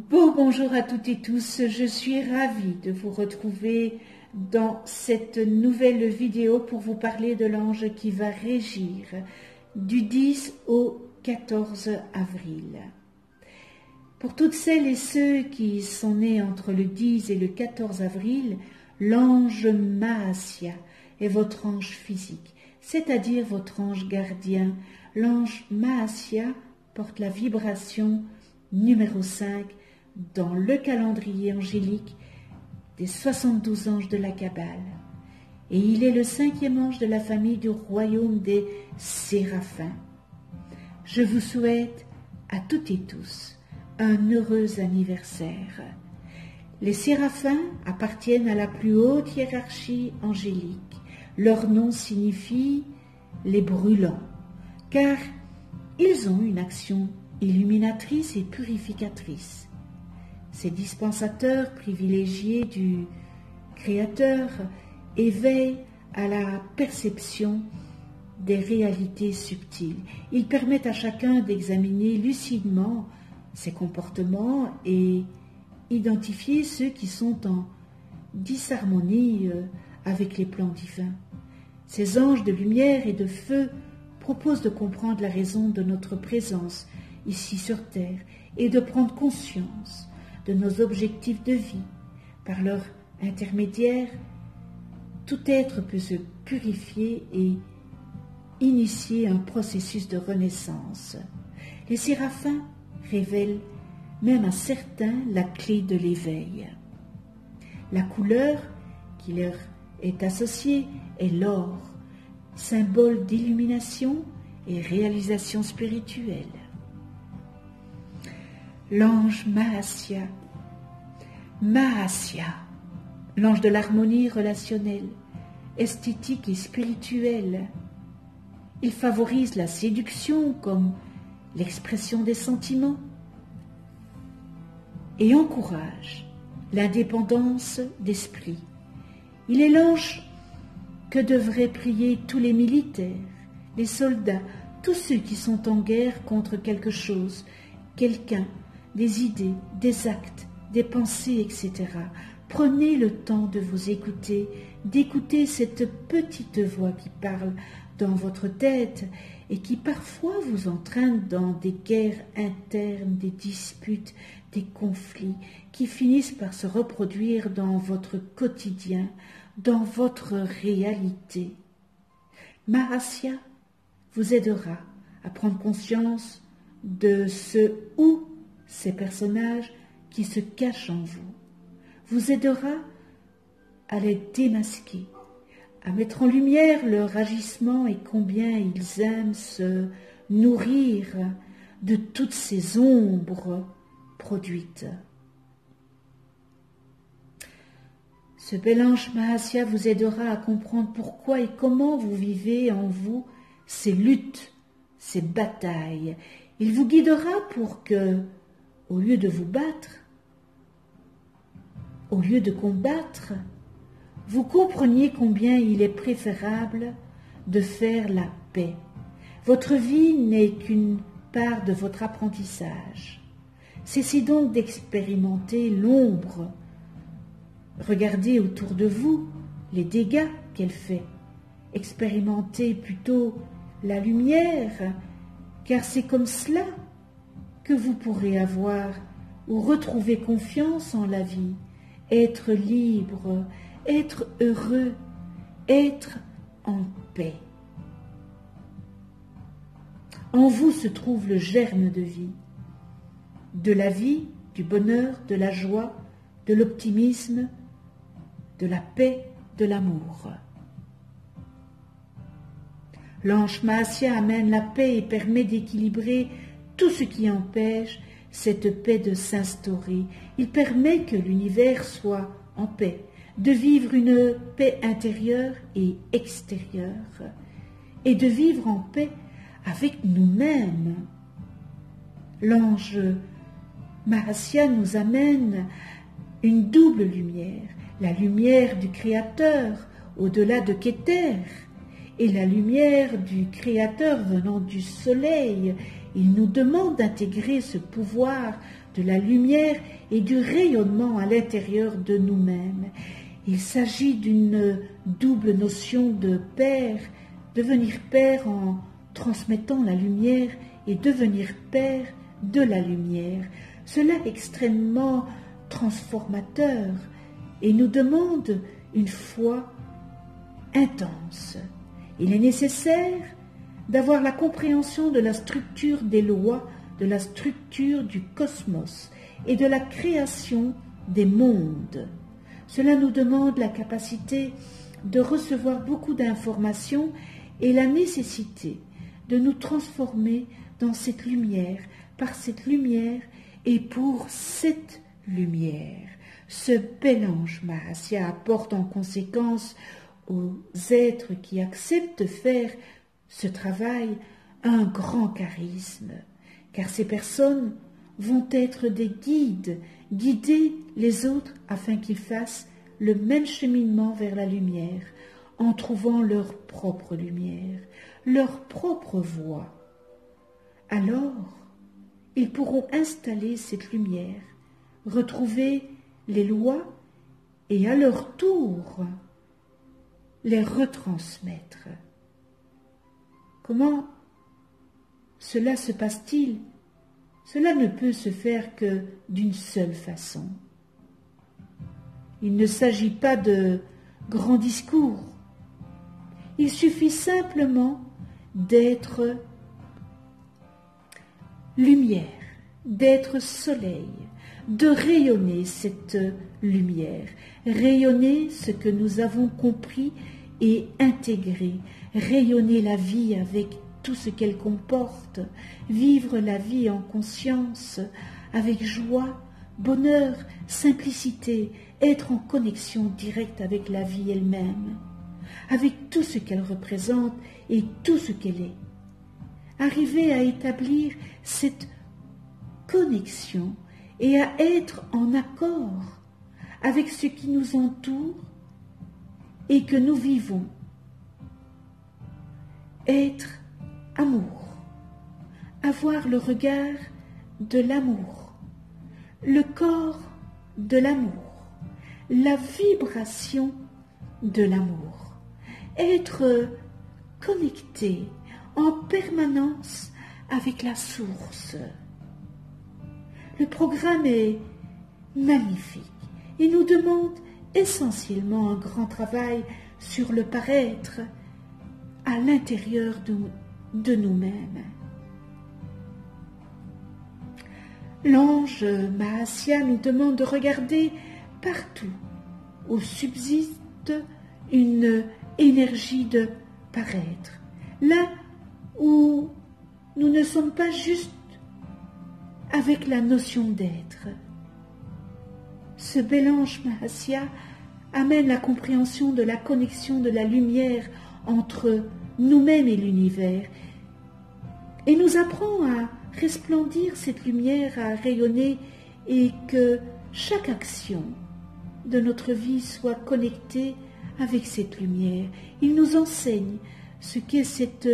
Bonjour à toutes et tous, je suis ravie de vous retrouver dans cette nouvelle vidéo pour vous parler de l'ange qui va régir du 10 au 14 avril. Pour toutes celles et ceux qui sont nés entre le 10 et le 14 avril, l'ange Mahasya est votre ange physique, c'est-à-dire votre ange gardien. L'ange Mahasya porte la vibration numéro 5 dans le calendrier angélique des 72 anges de la Kabbale. Et il est le 5e ange de la famille du royaume des Séraphins. Je vous souhaite à toutes et tous un heureux anniversaire. Les Séraphins appartiennent à la plus haute hiérarchie angélique. Leur nom signifie les brûlants, car ils ont une action illuminatrice et purificatrice. Ces dispensateurs privilégiés du Créateur éveillent à la perception des réalités subtiles. Ils permettent à chacun d'examiner lucidement ses comportements et identifier ceux qui sont en disharmonie avec les plans divins. Ces anges de lumière et de feu proposent de comprendre la raison de notre présence ici sur terre et de prendre conscience de nos objectifs de vie. Par leur intermédiaire, tout être peut se purifier et initier un processus de renaissance. Les séraphins révèlent même à certains la clé de l'éveil. La couleur qui leur est associée est l'or, symbole d'illumination et réalisation spirituelle. L'ange Mahasya, l'ange de l'harmonie relationnelle, esthétique et spirituelle. Il favorise la séduction comme l'expression des sentiments et encourage l'indépendance d'esprit. Il est l'ange que devraient prier tous les militaires, les soldats, tous ceux qui sont en guerre contre quelque chose, quelqu'un, des idées, des actes, des pensées, etc. Prenez le temps de vous écouter, d'écouter cette petite voix qui parle dans votre tête et qui parfois vous entraîne dans des guerres internes, des disputes, des conflits qui finissent par se reproduire dans votre quotidien, dans votre réalité. Mahasya vous aidera à prendre conscience de ce ou ces personnages qui se cachent en vous aidera à les démasquer, à mettre en lumière leur agissement et combien ils aiment se nourrir de toutes ces ombres produites. Ce bel ange Mahasya vous aidera à comprendre pourquoi et comment vous vivez en vous ces luttes, ces batailles. Il vous guidera pour que, au lieu de vous battre, au lieu de combattre, vous compreniez combien il est préférable de faire la paix. Votre vie n'est qu'une part de votre apprentissage. Cessez donc d'expérimenter l'ombre. Regardez autour de vous les dégâts qu'elle fait. Expérimentez plutôt la lumière, car c'est comme cela que vous pourrez avoir ou retrouver confiance en la vie, être libre, être heureux, être en paix. En vous se trouve le germe de vie, de la vie, du bonheur, de la joie, de l'optimisme, de la paix, de l'amour. L'ange Mahasya amène la paix et permet d'équilibrer tout ce qui empêche cette paix de s'instaurer. Il permet que l'univers soit en paix, de vivre une paix intérieure et extérieure, et de vivre en paix avec nous-mêmes. L'ange Mahasya nous amène une double lumière, la lumière du Créateur au-delà de Keter, et la lumière du Créateur venant du soleil. Il nous demande d'intégrer ce pouvoir de la lumière et du rayonnement à l'intérieur de nous-mêmes. Il s'agit d'une double notion de père, devenir père en transmettant la lumière et devenir père de la lumière. Cela est extrêmement transformateur et nous demande une foi intense. Il est nécessaire d'avoir la compréhension de la structure des lois, de la structure du cosmos et de la création des mondes. Cela nous demande la capacité de recevoir beaucoup d'informations et la nécessité de nous transformer dans cette lumière, par cette lumière et pour cette lumière. Ce bel ange Mahasya apporte en conséquence aux êtres qui acceptent de faire ce travail un grand charisme, car ces personnes vont être des guides, guider les autres afin qu'ils fassent le même cheminement vers la lumière, en trouvant leur propre lumière, leur propre voie. Alors, ils pourront installer cette lumière, retrouver les lois et à leur tour les retransmettre. Comment cela se passe-t-il? Cela ne peut se faire que d'une seule façon. Il ne s'agit pas de grands discours. Il suffit simplement d'être lumière, d'être soleil, de rayonner cette lumière, rayonner ce que nous avons compris et intégré, rayonner la vie avec tout ce qu'elle comporte, vivre la vie en conscience, avec joie, bonheur, simplicité, être en connexion directe avec la vie elle-même, avec tout ce qu'elle représente et tout ce qu'elle est. Arriver à établir cette connexion et à être en accord avec ce qui nous entoure et que nous vivons. Être amour, avoir le regard de l'amour, le corps de l'amour, la vibration de l'amour, être connecté en permanence avec la source. Le programme est magnifique et nous demande essentiellement un grand travail sur le paraître à l'intérieur de nous-mêmes. L'ange Mahasya nous demande de regarder partout où subsiste une énergie de paraître, là où nous ne sommes pas juste avec la notion d'être. Ce bel ange Mahasya amène la compréhension de la connexion de la lumière entre nous-mêmes et l'univers et nous apprend à resplendir cette lumière, à rayonner et que chaque action de notre vie soit connectée avec cette lumière. Il nous enseigne ce qu'est cette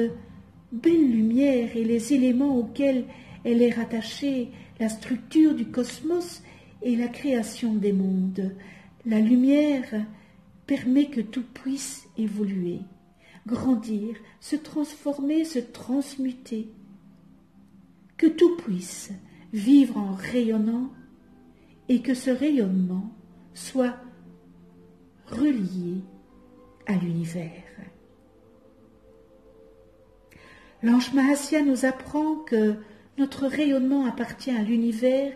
belle lumière et les éléments auxquels elle est rattachée, la structure du cosmos et la création des mondes. La lumière permet que tout puisse évoluer, grandir, se transformer, se transmuter, que tout puisse vivre en rayonnant et que ce rayonnement soit relié à l'univers. L'ange Mahasya nous apprend que notre rayonnement appartient à l'univers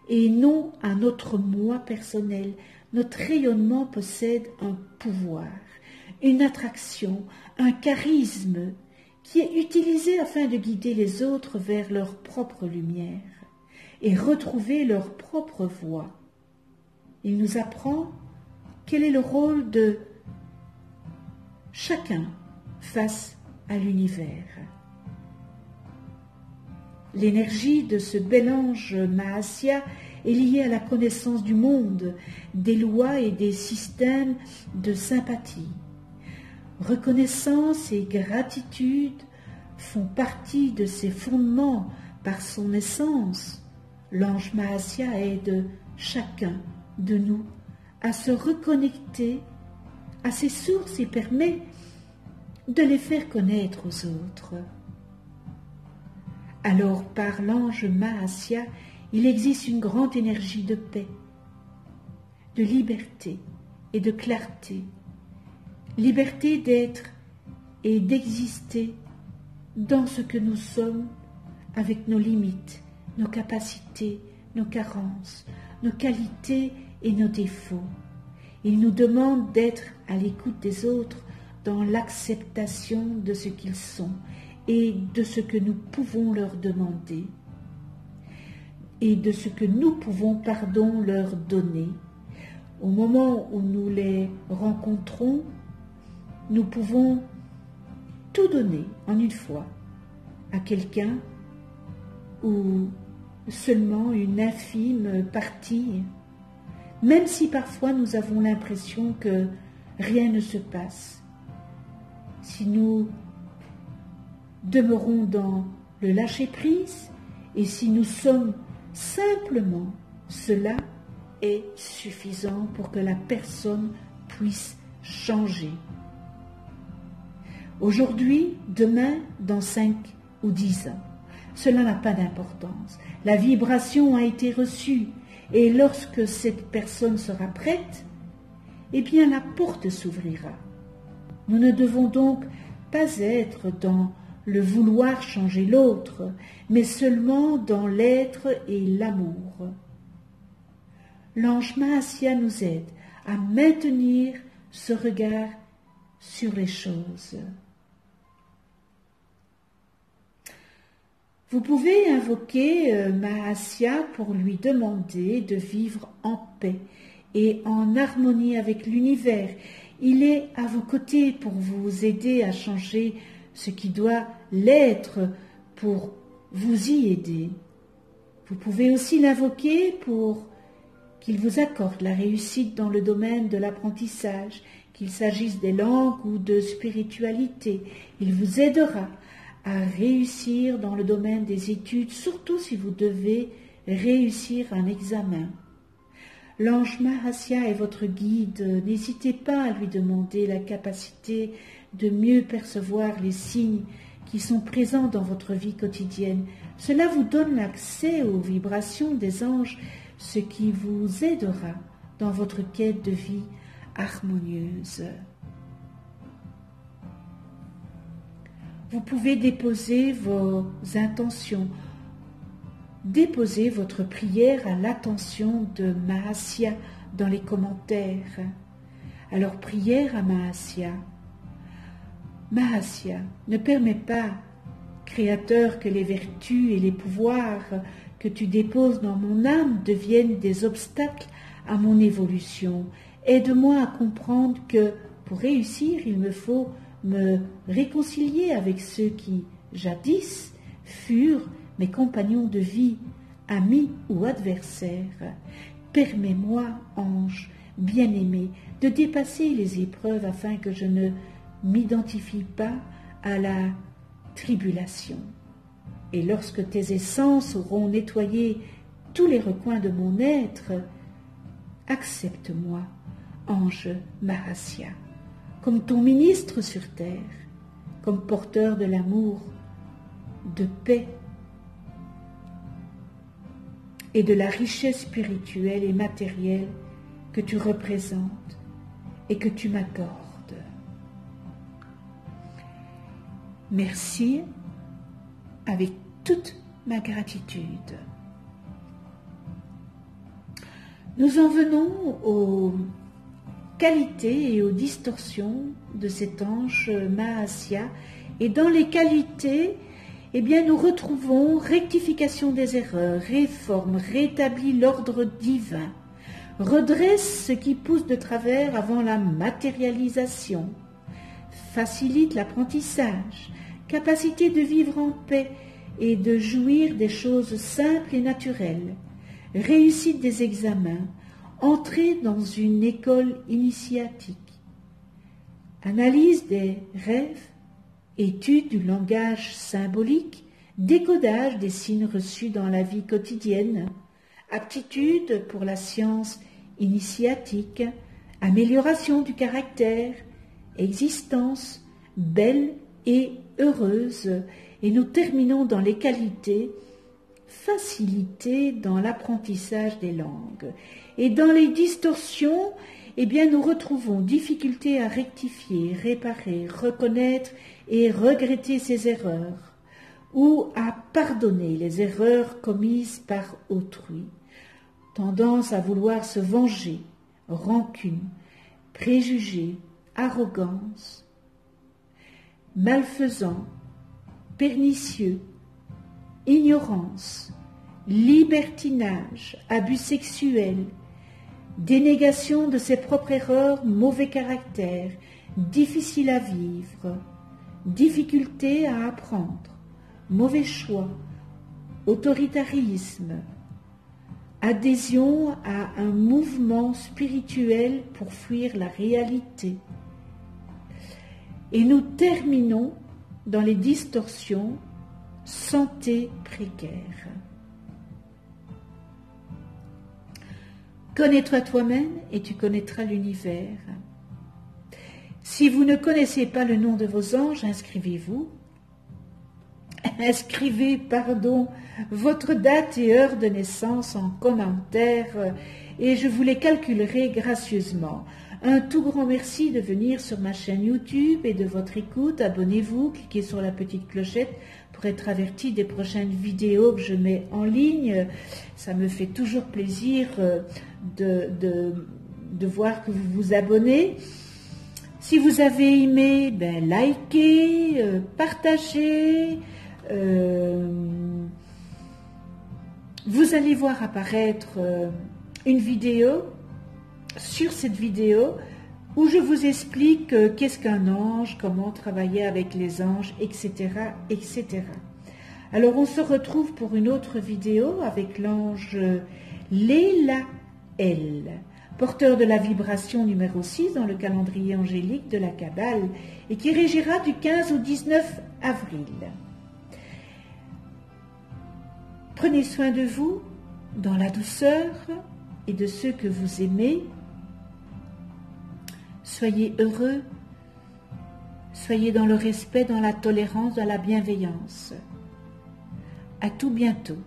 et non à notre moi personnel. Notre rayonnement possède un pouvoir, une attraction, un charisme qui est utilisé afin de guider les autres vers leur propre lumière et retrouver leur propre voie. Il nous apprend quel est le rôle de chacun face à l'univers. L'énergie de ce bel ange Mahasya est liée à la connaissance du monde, des lois et des systèmes de sympathie. Reconnaissance et gratitude font partie de ses fondements par son essence. L'ange Mahasya est de chacun de nous à se reconnecter à ses sources et permet de les faire connaître aux autres. Alors, par l'ange Mahasya, il existe une grande énergie de paix, de liberté et de clarté. Liberté d'être et d'exister dans ce que nous sommes avec nos limites, nos capacités, nos carences, nos qualités et nos défauts. Il nous demande d'être à l'écoute des autres dans l'acceptation de ce qu'ils sont et de ce que nous pouvons leur demander et de ce que nous pouvons, leur donner. Au moment où nous les rencontrons, nous pouvons tout donner en une fois à quelqu'un ou seulement une infime partie, même si parfois nous avons l'impression que rien ne se passe. Si nous demeurons dans le lâcher-prise et si nous sommes simplement, cela est suffisant pour que la personne puisse changer. Aujourd'hui, demain, dans 5 ou 10 ans, cela n'a pas d'importance. La vibration a été reçue et lorsque cette personne sera prête, eh bien la porte s'ouvrira. Nous ne devons donc pas être dans le vouloir changer l'autre, mais seulement dans l'être et l'amour. L'ange Mahasya nous aide à maintenir ce regard sur les choses. Vous pouvez invoquer Mahasya pour lui demander de vivre en paix et en harmonie avec l'univers. Il est à vos côtés pour vous aider à changer ce qui doit l'être pour vous y aider. Vous pouvez aussi l'invoquer pour qu'il vous accorde la réussite dans le domaine de l'apprentissage, qu'il s'agisse des langues ou de spiritualité. Il vous aidera à réussir dans le domaine des études, surtout si vous devez réussir un examen. L'ange Mahasya est votre guide. N'hésitez pas à lui demander la capacité de mieux percevoir les signes qui sont présents dans votre vie quotidienne. Cela vous donne l'accès aux vibrations des anges, ce qui vous aidera dans votre quête de vie harmonieuse. Vous pouvez déposer vos intentions, déposer votre prière à l'attention de Mahasya dans les commentaires. Alors, prière à Mahasya. Mahasya, ne permets pas, Créateur, que les vertus et les pouvoirs que tu déposes dans mon âme deviennent des obstacles à mon évolution. Aide-moi à comprendre que, pour réussir, il me faut me réconcilier avec ceux qui, jadis, furent mes compagnons de vie, amis ou adversaires. Permets-moi, ange bien-aimé, de dépasser les épreuves afin que je ne m'identifie pas à la tribulation. Et lorsque tes essences auront nettoyé tous les recoins de mon être, accepte-moi, ange Mahasya, comme ton ministre sur terre, comme porteur de l'amour, de paix et de la richesse spirituelle et matérielle que tu représentes et que tu m'accordes. Merci avec toute ma gratitude. Nous en venons aux qualités et aux distorsions de cet ange Mahasya. Et dans les qualités, eh bien, nous retrouvons rectification des erreurs, réforme, rétablit l'ordre divin, redresse ce qui pousse de travers avant la matérialisation, facilite l'apprentissage, capacité de vivre en paix et de jouir des choses simples et naturelles, réussite des examens, entrée dans une école initiatique, analyse des rêves, étude du langage symbolique, décodage des signes reçus dans la vie quotidienne, aptitude pour la science initiatique, amélioration du caractère, existence belle et heureuse. Et nous terminons dans les qualités, facilité dans l'apprentissage des langues. Et dans les distorsions, eh bien, nous retrouvons difficulté à rectifier, réparer, reconnaître et regretter ses erreurs, ou à pardonner les erreurs commises par autrui, tendance à vouloir se venger, rancune, préjugés, arrogance, malfaisant, pernicieux, ignorance, libertinage, abus sexuel, dénégation de ses propres erreurs, mauvais caractère, difficile à vivre, difficulté à apprendre, mauvais choix, autoritarisme, adhésion à un mouvement spirituel pour fuir la réalité. Et nous terminons dans les distorsions, santé précaire. Connais-toi toi-même et tu connaîtras l'univers. Si vous ne connaissez pas le nom de vos anges, inscrivez-vous. Inscrivez, votre date et heure de naissance en commentaire et je vous les calculerai gracieusement. Un tout grand merci de venir sur ma chaîne YouTube et de votre écoute. Abonnez-vous, cliquez sur la petite clochette pour être averti des prochaines vidéos que je mets en ligne. Ça me fait toujours plaisir de voir que vous vous abonnez. Si vous avez aimé, likez, partagez. Vous allez voir apparaître une vidéo sur cette vidéo où je vous explique qu'est-ce qu'un ange, comment travailler avec les anges, etc., etc. Alors on se retrouve pour une autre vidéo avec l'ange Lélaël, porteur de la vibration numéro 6 dans le calendrier angélique de la Kabbale et qui régira du 15 au 19 avril. Prenez soin de vous dans la douceur et de ceux que vous aimez. Soyez heureux, soyez dans le respect, dans la tolérance, dans la bienveillance. À tout bientôt.